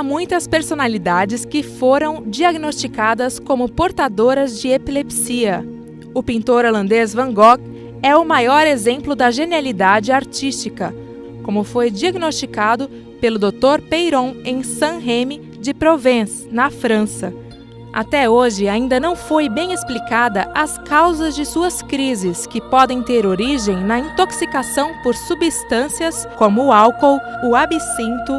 muitas personalidades que foram diagnosticadas como portadoras de epilepsia. O pintor holandês Van Gogh é o maior exemplo da genialidade artística, como foi diagnosticado pelo Dr. Peyron em Saint-Rémy de Provence, na França. Até hoje, ainda não foi bem explicada as causas de suas crises, que podem ter origem na intoxicação por substâncias como o álcool, o absinto,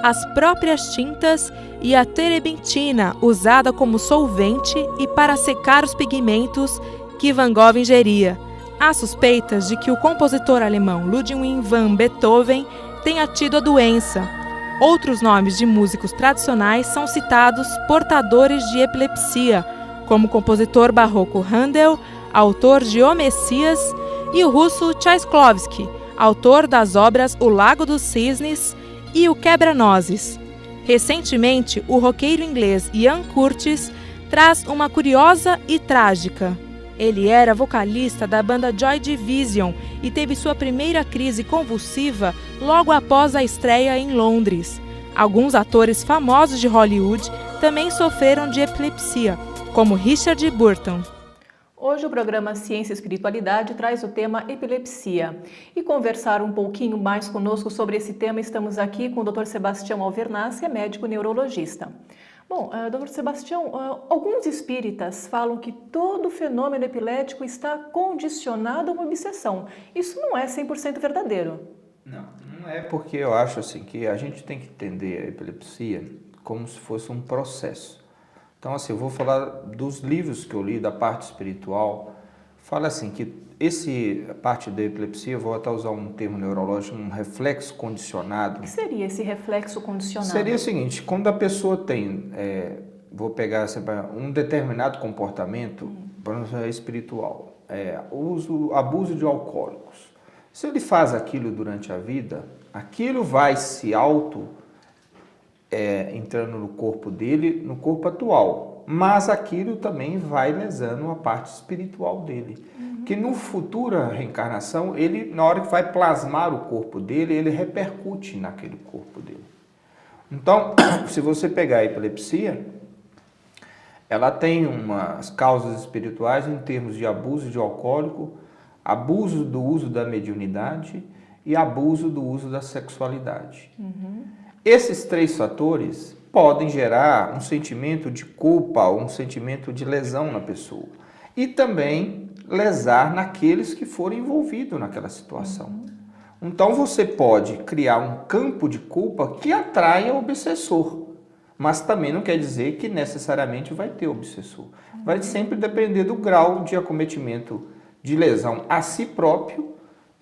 as próprias tintas e a terebintina, usada como solvente e para secar os pigmentos que Van Gogh ingeria. Há suspeitas de que o compositor alemão Ludwig van Beethoven tenha tido a doença. Outros nomes de músicos tradicionais são citados portadores de epilepsia, como o compositor barroco Handel, autor de O Messias, e o russo Tchaikovsky, autor das obras O Lago dos Cisnes e O Quebra-Nozes. Recentemente, o roqueiro inglês Ian Curtis traz uma curiosa e trágica. Ele era vocalista da banda Joy Division e teve sua primeira crise convulsiva logo após a estreia em Londres. Alguns atores famosos de Hollywood também sofreram de epilepsia, como Richard Burton. Hoje o programa Ciência e Espiritualidade traz o tema epilepsia. E conversar um pouquinho mais conosco sobre esse tema, estamos aqui com o Dr. Sebastião Alvernaz, que é médico neurologista. Bom, doutor Sebastião, alguns espíritas falam que todo fenômeno epilético está condicionado a uma obsessão. Isso não é 100% verdadeiro. Não é, porque eu acho assim que a gente tem que entender a epilepsia como se fosse um processo. Então, assim, eu vou falar dos livros que eu li, da parte espiritual. Fala assim que a parte da epilepsia, eu vou até usar um termo neurológico, um reflexo condicionado. O que seria esse reflexo condicionado? Seria o seguinte, quando a pessoa tem, vou pegar um determinado comportamento, por exemplo, espiritual, abuso de alcoólicos. Se ele faz aquilo durante a vida, aquilo vai se entrando no corpo dele, no corpo atual, mas aquilo também vai lesando a parte espiritual dele. Que no futura reencarnação, ele, na hora que vai plasmar o corpo dele, ele repercute naquele corpo dele. Então, se você pegar a epilepsia, ela tem umas causas espirituais em termos de abuso de alcoólico, abuso do uso da mediunidade e abuso do uso da sexualidade. Esses três fatores podem gerar um sentimento de culpa, um sentimento de lesão na pessoa. E também lesar naqueles que forem envolvidos naquela situação. Então você pode criar um campo de culpa que atraia o obsessor, mas também não quer dizer que necessariamente vai ter obsessor. Vai sempre depender do grau de acometimento de lesão a si próprio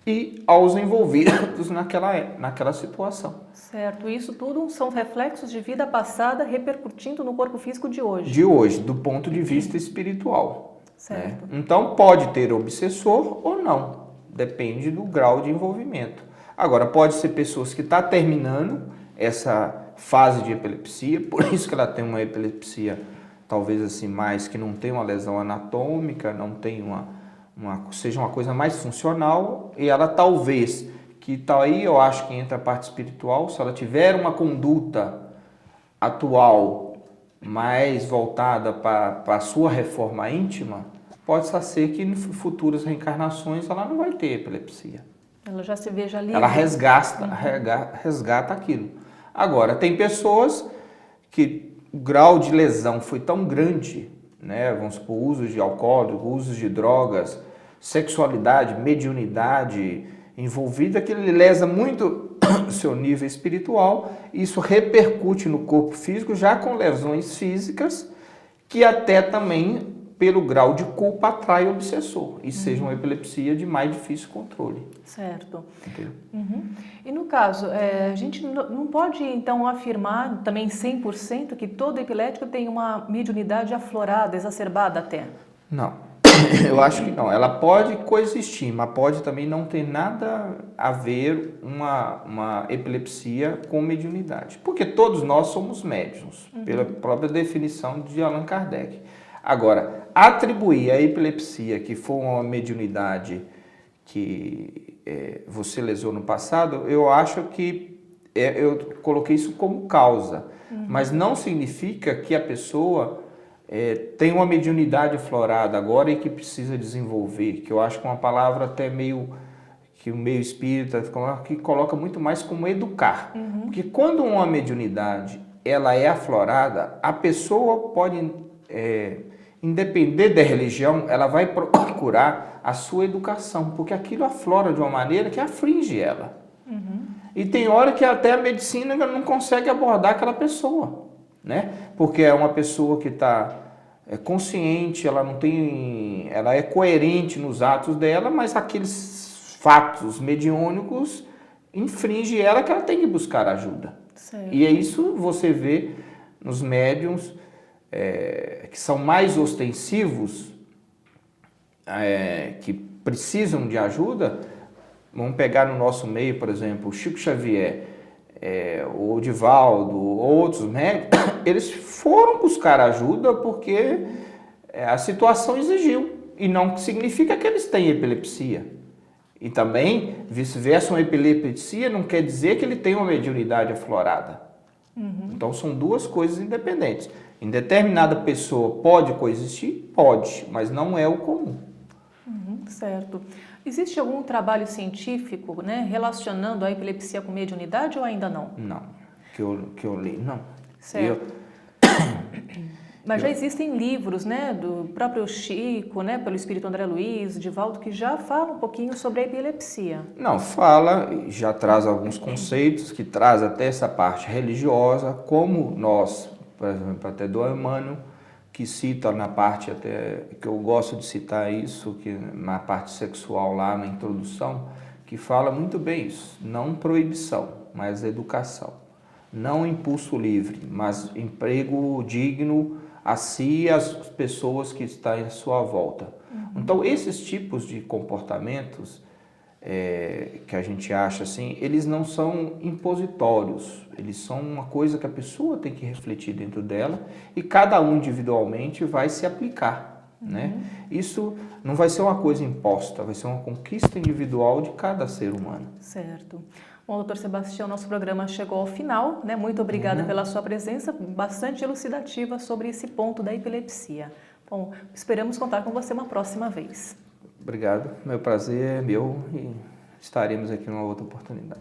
e aos envolvidos naquela situação. Certo, isso tudo são reflexos de vida passada repercutindo no corpo físico de hoje. De hoje, do ponto de vista espiritual. Certo. Então pode ter obsessor ou não, depende do grau de envolvimento. Agora, pode ser pessoas que estão terminando essa fase de epilepsia, por isso que ela tem uma epilepsia talvez assim mais, que não tem uma lesão anatômica, não tem seja uma coisa mais funcional, e ela talvez, que tá aí eu acho que entra a parte espiritual, se ela tiver uma conduta atual mais voltada para a sua reforma íntima, pode ser que em futuras reencarnações ela não vai ter epilepsia. Ela já se veja ali. Ela resgata aquilo. Agora, tem pessoas que o grau de lesão foi tão grande, né? Vamos supor, uso de alcoólico, uso de drogas, sexualidade, mediunidade envolvida, que ele lesa muito seu nível espiritual, isso repercute no corpo físico, já com lesões físicas, que até também, pelo grau de culpa, atrai o obsessor, e seja uma epilepsia de mais difícil controle. Certo. E no caso, a gente não pode então afirmar também 100% que todo epilético tem uma mediunidade aflorada, exacerbada até? Não. Eu acho que não. Ela pode coexistir, mas pode também não ter nada a ver uma epilepsia com mediunidade. Porque todos nós somos médiuns, pela própria definição de Allan Kardec. Agora, atribuir a epilepsia que for uma mediunidade que você lesou no passado, eu acho que eu coloquei isso como causa. mas não significa que a pessoa tem uma mediunidade aflorada agora e que precisa desenvolver, que eu acho que é uma palavra até meio que o meio espírita que coloca muito mais como educar. Porque quando uma mediunidade ela é aflorada, a pessoa pode, independer da religião, ela vai procurar a sua educação, porque aquilo aflora de uma maneira que aflige ela. E tem hora que até a medicina não consegue abordar aquela pessoa, né? Porque é uma pessoa que está consciente, ela é coerente nos atos dela, mas aqueles fatos mediúnicos infringem ela, que ela tem que buscar ajuda. Certo. E é isso você vê nos médiuns que são mais ostensivos, que precisam de ajuda. Vamos pegar no nosso meio, por exemplo, o Chico Xavier, o Divaldo, outros médicos, eles foram buscar ajuda porque a situação exigiu. E não significa que eles têm epilepsia. E também, vice-versa, uma epilepsia não quer dizer que ele tem uma mediunidade aflorada. Então, são duas coisas independentes. Em determinada pessoa pode coexistir? Pode, mas não é o comum. Certo. Existe algum trabalho científico, né, relacionando a epilepsia com mediunidade ou ainda não? Não. Que eu li, não. Certo. Mas já existem livros, né, do próprio Chico, né, pelo espírito André Luiz, Divaldo, que já falam um pouquinho sobre a epilepsia. Não, fala, já traz alguns conceitos, que traz até essa parte religiosa, como nós, por exemplo, até do Emmanuel, que cita na parte até, que eu gosto de citar isso, que na parte sexual lá na introdução, que fala muito bem isso, não proibição, mas educação. Não impulso livre, mas emprego digno a si e às pessoas que estão em sua volta. Então, esses tipos de comportamentos que a gente acha assim, eles não são impositórios, eles são uma coisa que a pessoa tem que refletir dentro dela e cada um individualmente vai se aplicar, né? Isso não vai ser uma coisa imposta, vai ser uma conquista individual de cada ser humano. Certo. Bom, doutor Sebastião, nosso programa chegou ao final, né? Muito obrigada pela sua presença, bastante elucidativa sobre esse ponto da epilepsia. Bom, esperamos contar com você uma próxima vez. Obrigado, meu prazer é meu e estaremos aqui numa outra oportunidade.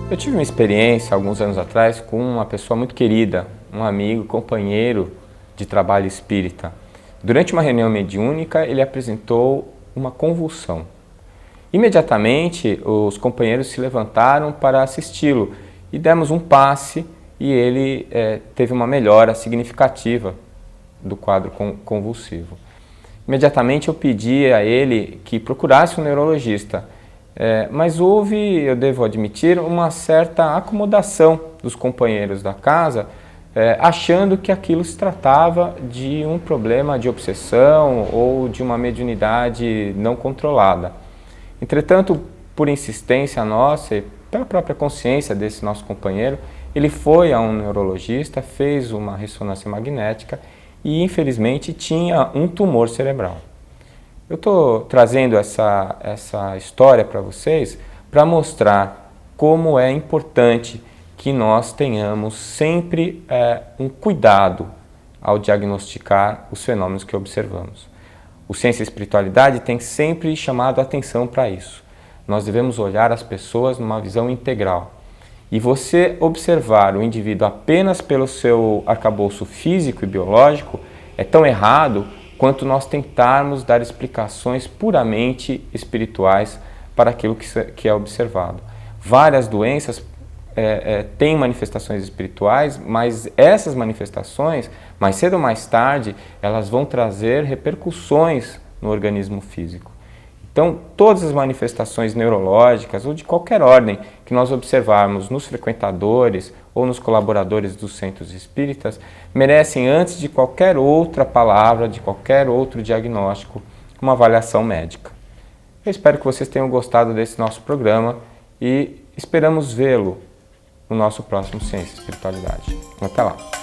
Eu tive uma experiência alguns anos atrás com uma pessoa muito querida, um amigo, companheiro de trabalho espírita. Durante uma reunião mediúnica, ele apresentou uma convulsão. Imediatamente, os companheiros se levantaram para assisti-lo e demos um passe e ele teve uma melhora significativa do quadro convulsivo. Imediatamente eu pedi a ele que procurasse um neurologista, mas houve, eu devo admitir, uma certa acomodação dos companheiros da casa, achando que aquilo se tratava de um problema de obsessão ou de uma mediunidade não controlada. Entretanto, por insistência nossa e pela própria consciência desse nosso companheiro, ele foi a um neurologista, fez uma ressonância magnética e, infelizmente, tinha um tumor cerebral. Eu estou trazendo essa história para vocês para mostrar como é importante que nós tenhamos sempre um cuidado ao diagnosticar os fenômenos que observamos. O Ciência e Espiritualidade tem sempre chamado a atenção para isso. Nós devemos olhar as pessoas numa visão integral. E você observar o indivíduo apenas pelo seu arcabouço físico e biológico é tão errado quanto nós tentarmos dar explicações puramente espirituais para aquilo que é observado. Várias doenças têm manifestações espirituais, mas essas manifestações, mais cedo ou mais tarde, elas vão trazer repercussões no organismo físico. Então, todas as manifestações neurológicas ou de qualquer ordem que nós observarmos nos frequentadores ou nos colaboradores dos centros espíritas merecem, antes de qualquer outra palavra, de qualquer outro diagnóstico, uma avaliação médica. Eu espero que vocês tenham gostado desse nosso programa e esperamos vê-lo no nosso próximo Ciência e Espiritualidade. Até lá!